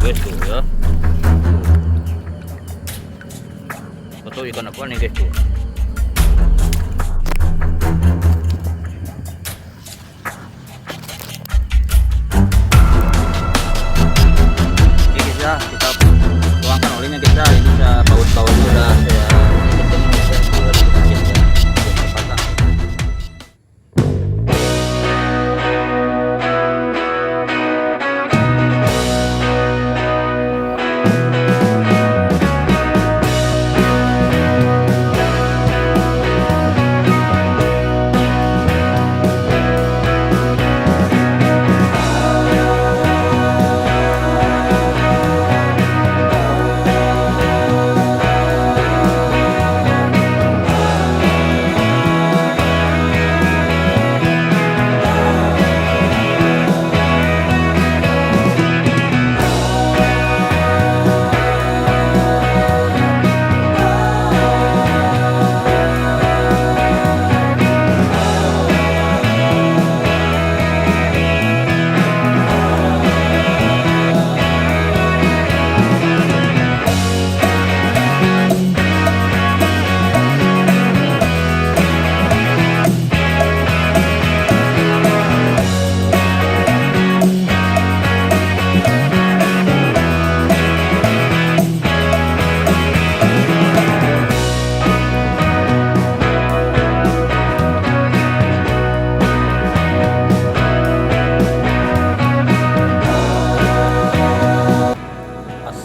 guys tuh ya. Betul ikan apa nih guys tuh. Oke guys ya, kita tuangkan olinya guys ya. Ini bisa baut-bautnya udah saya ketemu guys ya. Udah dikit guys ya. Udah saya pasang.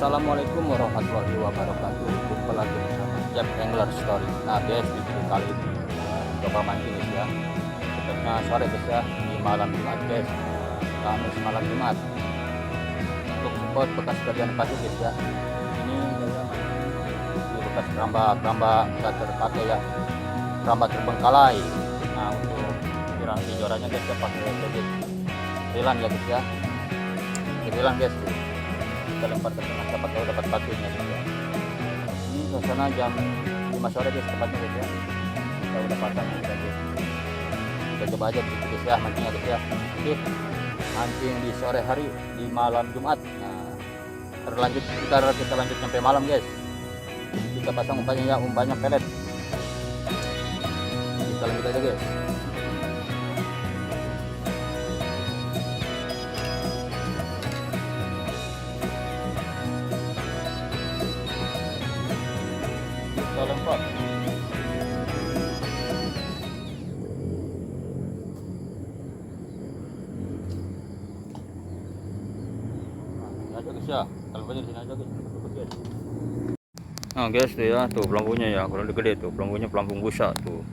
Assalamualaikum warahmatullahi wabarakatuh. Jumpa lagi bersama Jack Angler Story. Nah guys, di video kali ini coba mancing guys ya. Tepatnya sore guys ya, di malam Jumat guys. Kamis malam Jumat. Untuk spot bekas galian pasir guys ya. Ini di bekas keramba nggak terpakai ya. Keramba terbengkalai. Nah untuk kirang jorannya guys ya pakai sedikit rilan ya guys ya. Rilan guys tuh. Kita lempar ke tengah, siapa tahu dapat batunya guys ya. Ini suasana jam 5 sore guys tepatnya guys ya. Kita udah pasang kita guys. Kita coba aja dikit guys ya mancingnya guys ya. Oke, mancing di sore hari di malam Jumat. Nah, kita lanjut sampai malam guys. Kita pasang umpannya ya, umpannya pelet. Kita lanjut aja guys. Lempar. Ini aja guys ya, kalau banyak sini aja guys. Nah guys tuh ya, tuh pelampunya ya, kurang gede tuh, pelampunya pelampung busa tuh.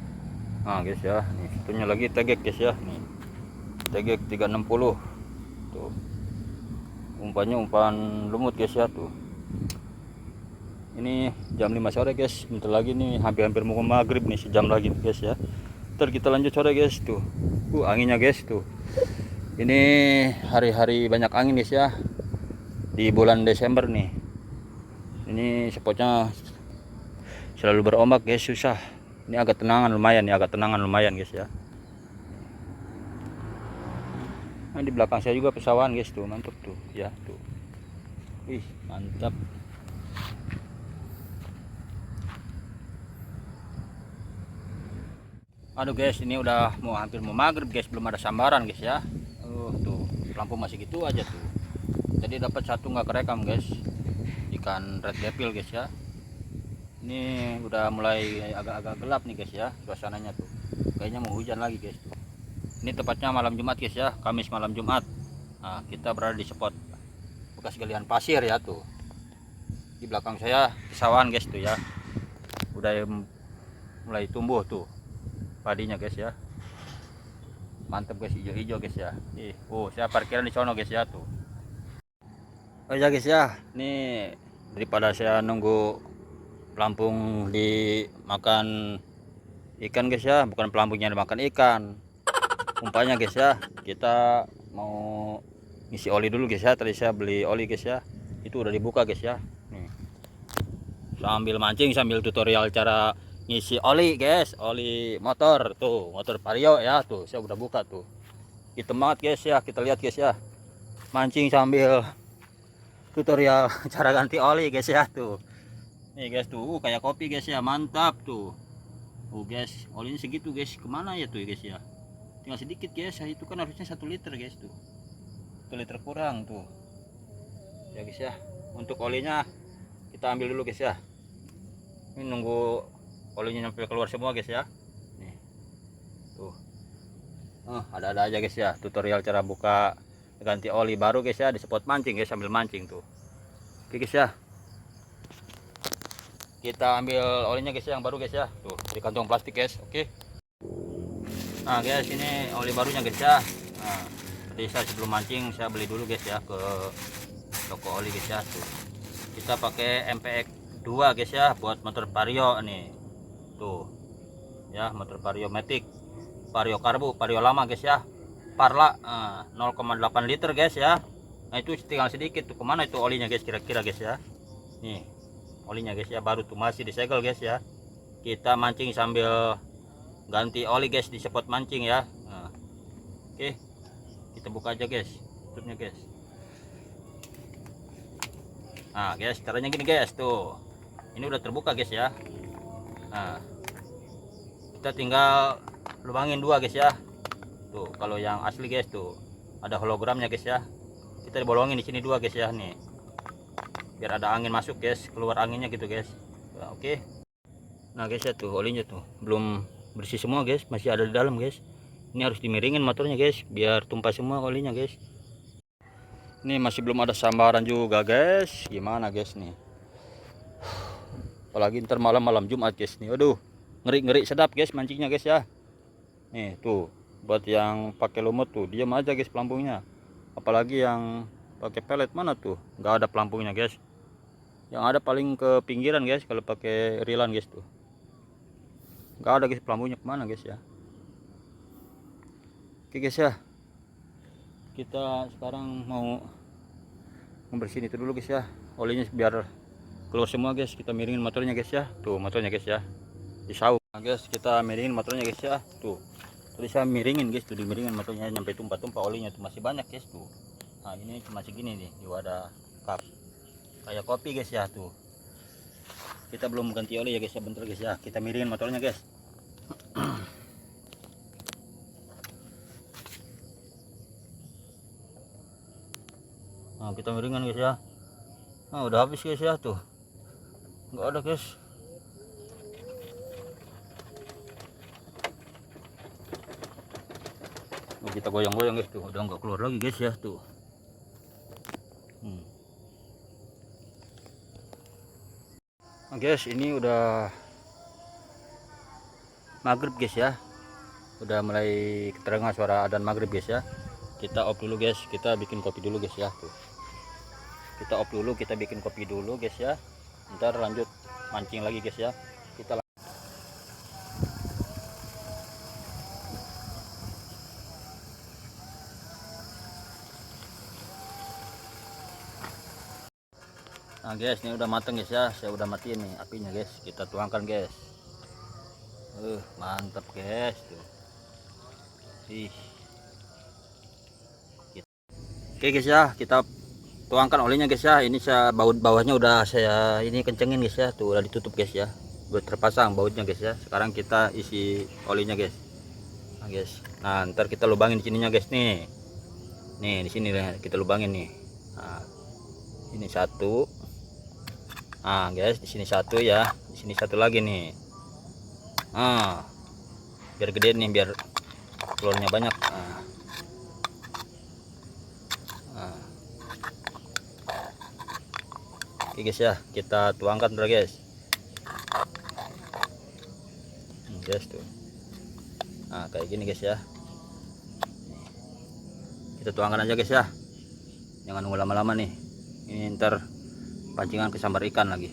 Nah guys ya, nih satunya lagi tegek guys ya, nih tegek 360 tuh. Umpannya umpan lumut guys ya tuh. Ini jam 5 sore guys, bentar lagi nih hampir mau maghrib nih, sejam lagi guys ya. Ntar kita lanjut sore guys tuh. Anginnya guys tuh. Ini hari-hari banyak angin guys ya. Di bulan Desember nih. Ini spotnya selalu berombak guys, susah. Ini agak tenangan lumayan ya, guys ya. Nah, di belakang saya juga pesawahan guys tuh, mantap tuh ya tuh. Wih, mantap. Aduh guys, ini udah hampir mau maghrib guys, belum ada sambaran guys ya. Tuh lampu masih gitu aja tuh. Jadi dapat satu nggak kerekam guys, ikan red devil guys ya. Ini udah mulai agak-agak gelap nih guys ya, suasananya tuh. Kayaknya mau hujan lagi guys tuh. Ini tepatnya malam Jumat guys ya, Kamis malam Jumat. Nah, kita berada di spot bekas galian pasir ya tuh. Di belakang saya pesawahan guys tuh ya. Udah mulai tumbuh tuh padinya guys ya, mantap guys, hijau-hijau guys ya. Saya parkiran di sono guys ya tuh. Oh ya guys ya, ini daripada saya nunggu pelampung dimakan ikan guys ya, bukan pelampungnya dimakan ikan, umpannya guys ya. Kita mau ngisi oli dulu guys ya. Tadi saya beli oli guys ya, itu udah dibuka guys ya. Nih, sambil mancing sambil tutorial cara ngisi oli guys, oli motor tuh, motor Vario ya tuh. Saya udah buka tuh, hitam banget guys ya. Kita lihat guys ya, mancing sambil tutorial cara ganti oli guys ya tuh. Nih guys tuh, kayak kopi guys ya, mantap tuh. Guys, olinya segitu guys, kemana ya tuh guys ya? Tinggal sedikit guys, itu kan harusnya 1 liter guys tuh. 1 liter kurang tuh. Ya guys ya, untuk olinya kita ambil dulu guys ya. Ini nunggu olinya sampai keluar semua guys ya. Nih. Tuh. Ada-ada aja guys ya, tutorial cara buka ganti oli baru guys ya, di spot mancing guys, sambil mancing tuh. Oke guys ya, kita ambil olinya guys ya, yang baru guys ya, tuh di kantong plastik guys. Oke. Nah guys, ini oli barunya guys ya. Nah, tadi saya sebelum mancing saya beli dulu guys ya ke toko oli guys ya. Tuh kita pakai MPX 2 guys ya, buat motor Vario nih. Tuh ya, motor Vario Matic, Vario karbu, Vario lama guys ya, Parla 0,8 liter guys ya. Nah itu tinggal sedikit tuh. Kemana itu olinya guys kira-kira guys ya? Nih olinya guys ya, baru tuh masih disegel guys ya. Kita mancing sambil ganti oli guys di spot mancing ya. Oke, kita buka aja guys tutupnya guys. Nah guys, caranya gini guys tuh, ini udah terbuka guys ya. Nah kita tinggal lubangin 2 guys ya. Tuh kalau yang asli guys tuh ada hologramnya guys ya, kita bolongin di sini 2 guys ya nih, biar ada angin masuk guys, keluar anginnya gitu guys. Nah, oke. Nah guys ya tuh, olinya tuh belum bersih semua guys, masih ada di dalam guys. Ini harus dimiringin motornya guys, biar tumpah semua olinya guys. Ini masih belum ada sambaran juga guys, gimana guys nih, apalagi ntar malam-malam Jumat guys nih. Aduh, ngeri-ngeri sedap guys mancingnya guys ya. Nih tuh, buat yang pakai lumut tuh diam aja guys pelampungnya, apalagi yang pakai pelet, mana tuh nggak ada pelampungnya guys. Yang ada paling ke pinggiran guys kalau pakai rilan guys tuh, nggak ada guys pelampungnya, kemana guys ya. Oke guys ya, kita sekarang mau membersihin itu dulu guys ya, olinya biar keluar semua guys. Kita miringin motornya guys ya, tuh motornya guys ya di saung. Nah guys, kita miringin motornya guys ya. Tuh tadi saya miringin guys tuh, dimiringin motornya sampai tumpah-tumpah olinya tuh, masih banyak guys tuh. Nah ini cuma segini nih di wadah cup kayak kopi guys ya. Tuh kita belum ganti oli ya guys ya, bentar guys ya, kita miringin motornya guys. Nah kita miringin guys ya. Nah udah habis guys ya, tuh nggak ada guys. Nah, kita goyang-goyang guys tuh, udah nggak keluar lagi guys ya tuh. Nah guys, ini udah maghrib guys ya, udah mulai keterangan suara adzan maghrib guys ya. Kita off dulu guys, kita bikin kopi dulu guys ya. Tuh kita off dulu, kita bikin kopi dulu guys ya, ntar lanjut mancing lagi guys ya. Kita nah guys, ini udah mateng guys ya, saya udah matiin nih apinya guys. Kita tuangkan guys. Mantap guys tuh. Oke guys ya, kita tuangkan olinya guys ya. Ini saya bawahnya udah saya ini kencengin guys ya, tuh udah ditutup guys ya, udah terpasang bautnya guys ya. Sekarang kita isi olinya guys. Nah guys, nah ntar kita lubangin di sininya guys nih. Nih di sini kita lubangin nih. Nah, ini satu. Nah guys, di sini satu ya, di sini satu lagi nih. Biar gede nih, biar keluarnya banyak. Oke guys ya, kita tuangkan dulu guys. Guys tuh, nah kayak gini guys ya. Kita tuangkan aja guys ya, jangan nunggu lama-lama nih, ini ntar pancingan kesambar ikan lagi.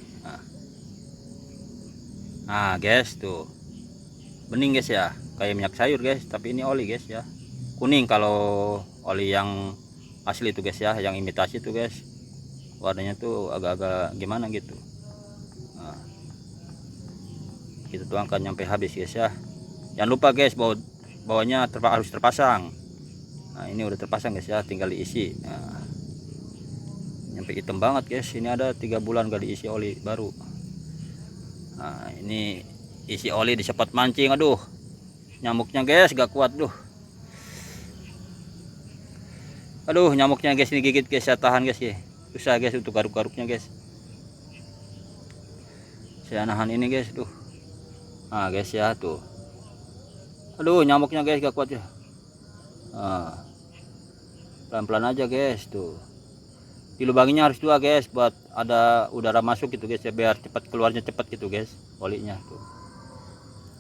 Nah guys tuh, bening guys ya, kayak minyak sayur guys, tapi ini oli guys ya, kuning. Kalau oli yang asli itu guys ya, yang imitasi tuh guys, warnanya tuh agak-agak gimana gitu. Nah, kita tuangkan sampai habis guys ya. Jangan lupa guys, bawahnya harus terpasang. Nah ini udah terpasang guys ya, tinggal diisi. Nah, nyampe hitam banget guys. Ini ada 3 bulan gak diisi oli baru. Nah ini isi oli disempat mancing, aduh nyamuknya guys gak kuat duh. Aduh nyamuknya guys, ini gigit guys, saya tahan guys ya. Susah guys untuk garuk-garuknya guys. Saya nahan ini guys tuh. Nah guys ya tuh. Aduh nyamuknya guys gak kuat ya. Nah, pelan-pelan aja guys tuh. Dilubanginya harus 2 guys buat ada udara masuk gitu guys ya, biar cepat keluarnya cepat gitu guys olinya tuh.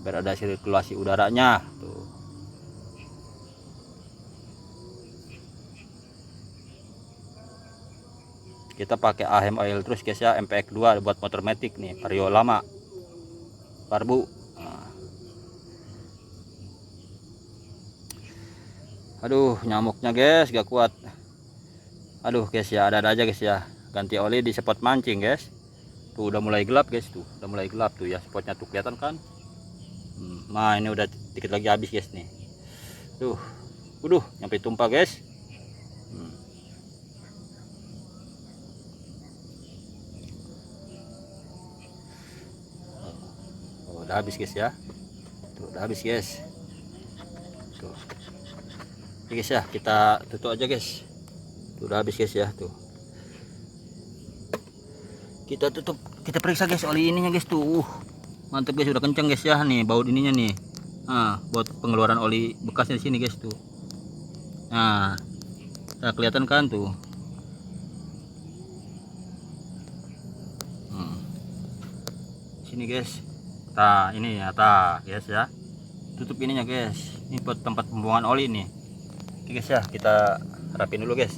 Biar ada sirkulasi udaranya tuh. Kita pakai AHEM oil terus guys ya, MPX 2 buat motor matic nih, vario lama barbu. Nah. Aduh nyamuknya guys gak kuat. Aduh guys ya, ada aja guys ya. Ganti oli di spot mancing guys. Tuh udah mulai gelap guys tuh, udah mulai gelap tuh ya, spotnya tuh kelihatan kan. Nah ini udah dikit lagi habis guys nih. Tuh, nyampe tumpah guys. Udah habis guys ya. Tuh udah habis guys. Tuh. Oke guys ya, kita tutup aja guys. Tuh, udah habis guys ya tuh. Kita tutup, kita periksa guys oli ininya guys tuh. Mantap guys, udah kenceng guys ya nih baut ininya nih. Nah, buat pengeluaran oli bekasnya di sini guys tuh. Nah, kelihatan kan tuh. Sini guys. Nah ini ya guys ya, tutup ininya guys. Ini buat tempat pembuangan oli nih. Oke guys ya, kita rapin dulu guys.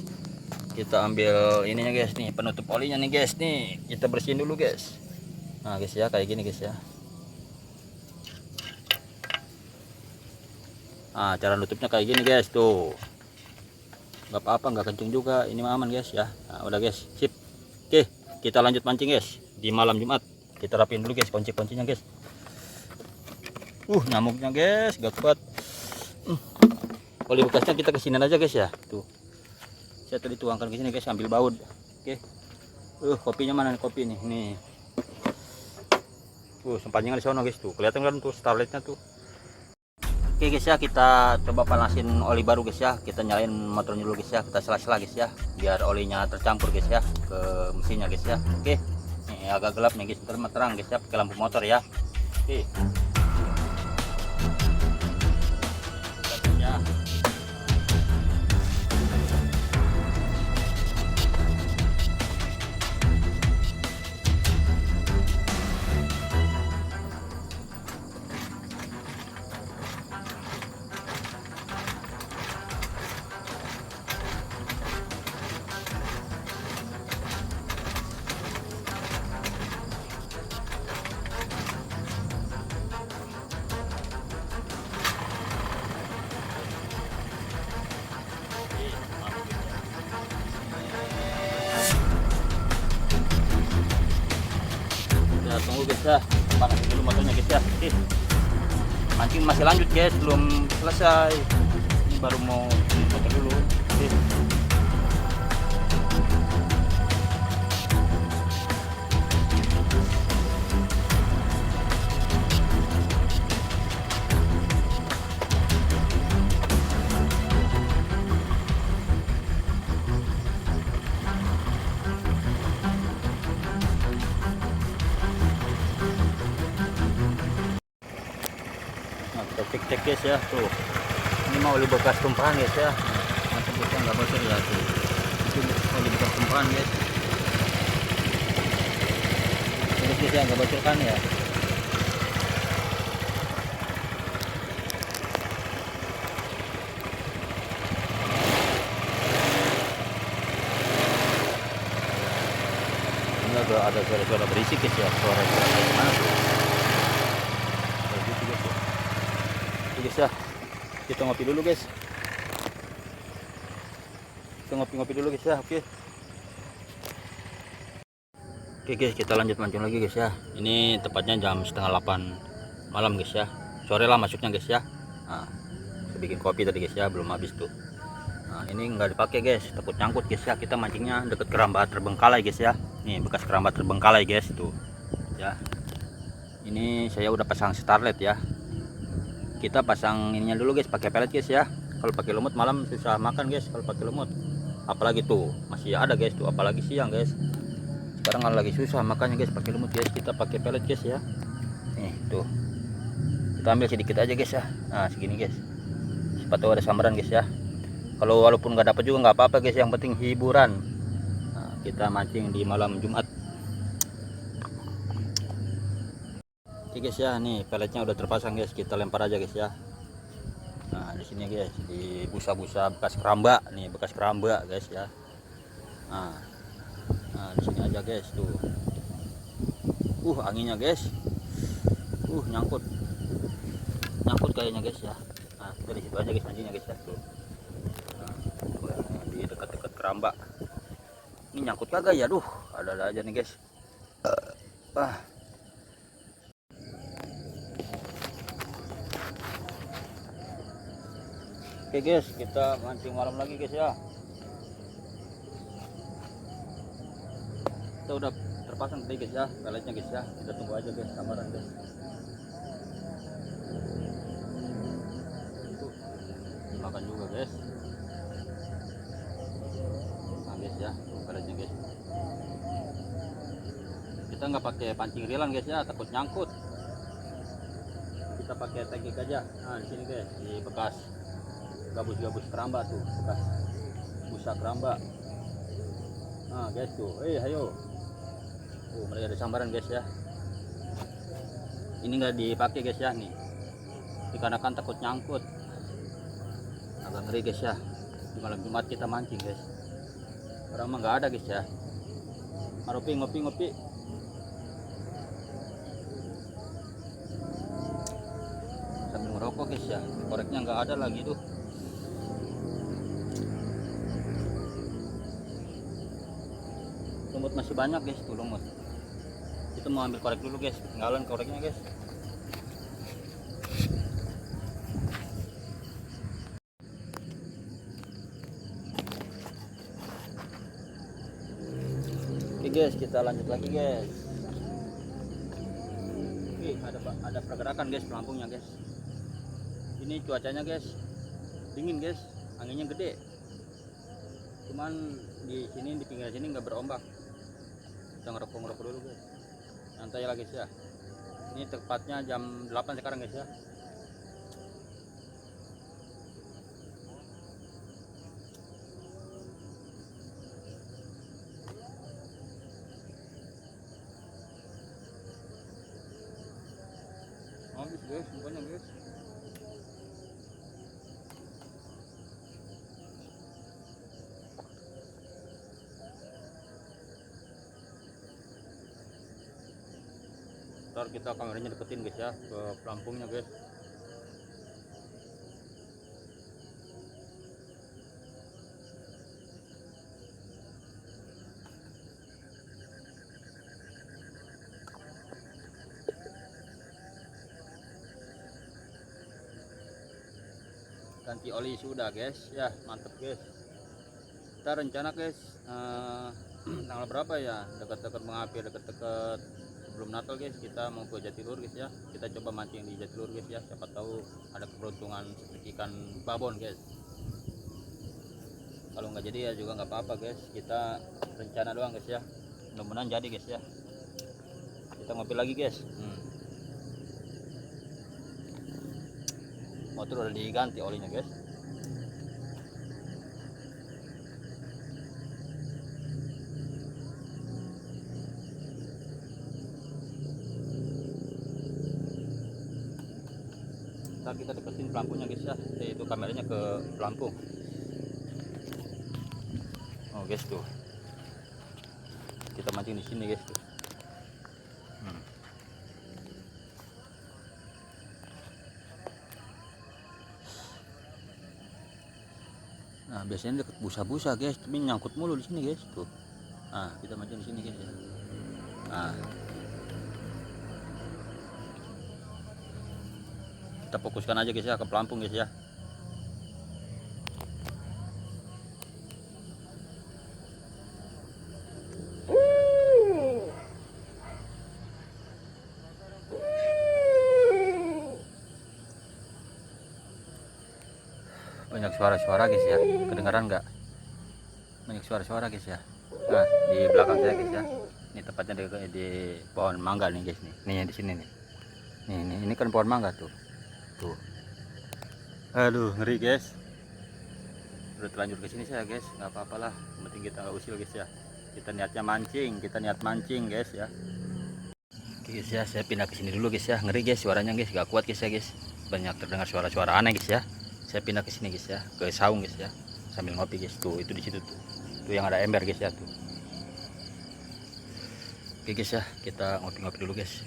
Kita ambil ininya guys nih, penutup olinya nih guys nih, kita bersihin dulu guys. Nah guys ya, kayak gini guys ya. Nah cara nutupnya kayak gini guys tuh. Nggak apa-apa, nggak kenceng juga, ini aman guys ya. Nah udah guys, sip. Oke, kita lanjut mancing guys di malam Jumat. Kita rapin dulu guys kunci-kuncinya guys. Nyamuknya guys gak kuat. Oli bekasnya kita kesini aja guys ya tuh. Saya tadi tuangkan ke sini guys, ambil baut. Oke. Kopinya mana nih, kopi nih sempanjangnya di sana guys tuh, kelihatan kan tuh starlightnya tuh. Oke guys ya, kita coba panasin oli baru guys ya. Kita nyalain motornya dulu guys ya, kita sela-sela guys ya, biar olinya tercampur guys ya ke mesinnya guys ya. Oke, ini agak gelap nih guys, ntar terang guys ya pakai lampu motor ya. Oke. Tunggu guys ya, panasin dulu motornya guys ya. Oke. Mancing masih lanjut guys, belum selesai. Ini baru mau motor dulu. Oke. Cek guys ya tuh, ini mau oli bekas tumpahan guys ya. Mantap guys, nggak bocor ya tuh, itu oli bekas tumpahan guys. Terus guys ya, nggak bocor kan ya. Ini ada suara-suara berisik guys ya, suara-suara kayak mana tuh. Guys ya, kita ngopi dulu guys. Kita ngopi-ngopi dulu guys ya. Oke guys, kita lanjut mancing lagi guys ya. Ini tepatnya jam setengah 8 malam guys ya, sore lah masuknya guys ya. Nah, saya bikin kopi tadi guys ya, belum habis tuh. Nah, Nah, ini nggak dipakai guys, takut nyangkut guys ya. Kita mancingnya deket keramba terbengkalai guys ya. Nih bekas keramba terbengkalai guys tuh ya. Ini saya udah pasang starlet ya. Kita pasang ininya dulu guys, pakai pelet guys ya. Kalau pakai lumut malam susah makan guys kalau pakai lumut. Apalagi tuh masih ada guys tuh, apalagi siang guys. Sekarang kalau lagi susah makanya guys pakai lumut guys. Kita pakai pelet guys ya. Nih tuh. Kita ambil sedikit aja guys ya. Nah segini guys. Siapa tahu ada sambaran guys ya. Kalau walaupun nggak dapat juga nggak apa-apa guys, yang penting hiburan. Nah, kita mancing di malam Jumat. Oke guys ya, nih peletnya udah terpasang guys, kita lempar aja guys ya. Nah di sini guys, di busa-busa bekas keramba, nih bekas keramba guys ya. Nah di sini aja guys tuh. Anginnya guys, nyangkut kayaknya guys ya. Nah kita di situ aja guys mancingnya guys ya tuh. Di dekat-dekat keramba. Ini nyangkut kagak ya? Ada aja nih guys. Oke guys, kita mancing malam lagi guys ya. Kita udah terpasang tadi guys ya, peletnya guys ya. Kita tunggu aja guys sambaran guys. Makan juga guys. Nah guys ya, peletnya guys. Kita nggak pakai pancing rilan guys ya, takut nyangkut. Kita pakai teknik aja. Nah di sini guys, di bekas gabus-gabus keramba tuh, bekas busa keramba. Nah guys tuh, ayo. Mereka ada sambaran guys ya. Ini nggak dipakai guys ya nih, dikarenakan takut nyangkut. Agak ngeri guys ya. Di malam Jumat kita mancing guys. Orang mah nggak ada guys ya. Maropi ngopi. Sambil ngerokok guys ya. Koreknya nggak ada lagi tuh. Lumut masih banyak guys tuh lumut. Kita mau ambil korek dulu guys, ketinggalan koreknya guys. Oke guys, kita lanjut lagi guys. Ada pergerakan guys pelampungnya guys. Ini cuacanya guys dingin guys, anginnya gede. Cuman di sini di pinggir sini nggak berombak. Kita ngerokok dulu guys. Santai lagi guys ya. Ini tepatnya jam 8 sekarang guys ya. Habis guys, bukannya guys. Ntar kita kameranya deketin guys ya ke pelampungnya guys. Ganti oli sudah guys ya, mantep guys. Kita rencana guys tanggal berapa ya, dekat-dekat mengapi, dekat-dekat sebelum Natal guys, kita mau ke Jatiluhur guys ya. Kita coba mancing di Jatiluhur guys ya, siapa tahu ada keberuntungan seperti ikan babon guys. Kalau nggak jadi ya juga nggak apa-apa guys, kita rencana doang guys ya. Mudah-mudahan jadi guys ya. Kita ngopi lagi guys. Motor udah diganti olinya guys. Ntar kita deketin pelampungnya guys ya, itu kameranya ke pelampung. Oh guys tuh, kita mancing di sini guys tuh. Nah biasanya deket busa-busa guys, tapi nyangkut mulu di sini guys tuh. Nah kita mancing di sini guys ya. Nah kita fokuskan aja guys ya ke pelampung guys ya. suara-suara guys ya, kedengaran nggak? Banyak suara-suara guys ya. Nah di belakang saya guys ya, ini tepatnya di pohon mangga nih guys nih di sini nih. Ini kan pohon mangga tuh. Aduh ngeri guys. Udah terlanjur ke sini saya guys, nggak apa-apalah, yang penting kita nggak usil guys ya. Kita niatnya mancing, niat mancing guys ya. Oke guys ya, saya pindah ke sini dulu guys ya. Ngeri guys suaranya guys, gak kuat guys ya guys. Banyak terdengar suara-suara aneh guys ya. Saya pindah ke sini guys ya, ke saung guys ya, sambil ngopi guys. Tuh itu di situ tuh yang ada ember guys ya tuh. Oke guys ya, kita ngopi-ngopi dulu guys.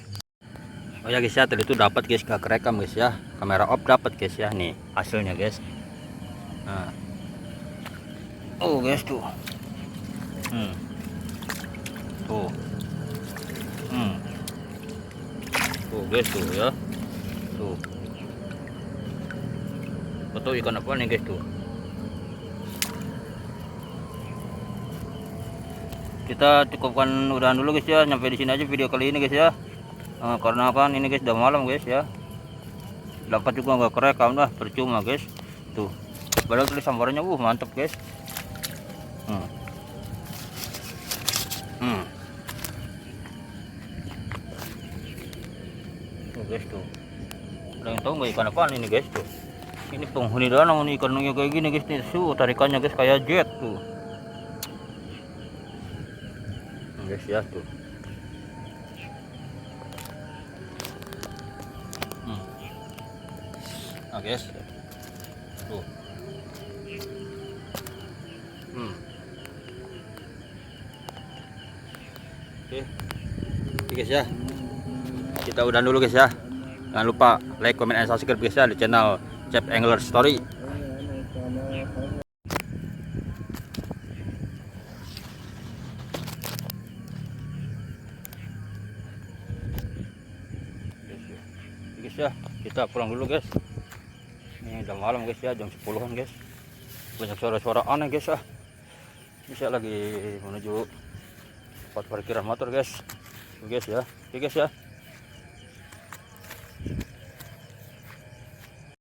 Oh ya guys ya, tadi itu dapat guys, gak kerekam guys ya, kamera op dapat guys ya, nih hasilnya guys. Nah oh guys tuh tuh tuh guys tuh ya, tuh betul ikan apa nih guys tuh. Kita cukupkan udahan dulu guys ya, sampai di sini aja video kali ini guys ya. Karena kan ini guys udah malam guys ya, dapat juga nggak kerekam dah, percuma guys. Tuh padahal tulis sambarannya mantep guys. Tuh guys tuh, ada yang tahu nggak ikan apaan ini guys tuh. Ini penghuni danau nih, ikannya kayak gini guys nih. Tarikannya guys kayak jet tuh guys ya tuh. Nah guys tuh. Oke guys ya, kita udahan dulu guys ya. Jangan lupa like, comment, and subscribe guys ya di channel Cep Angler Story. Guys ya, kita pulang dulu guys. Ini udah malam guys ya, jam 10-an guys. Banyak suara-suara aneh guys ya. Ini saya lagi menuju tempat parkiran motor guys. Guys ya, oke guys ya.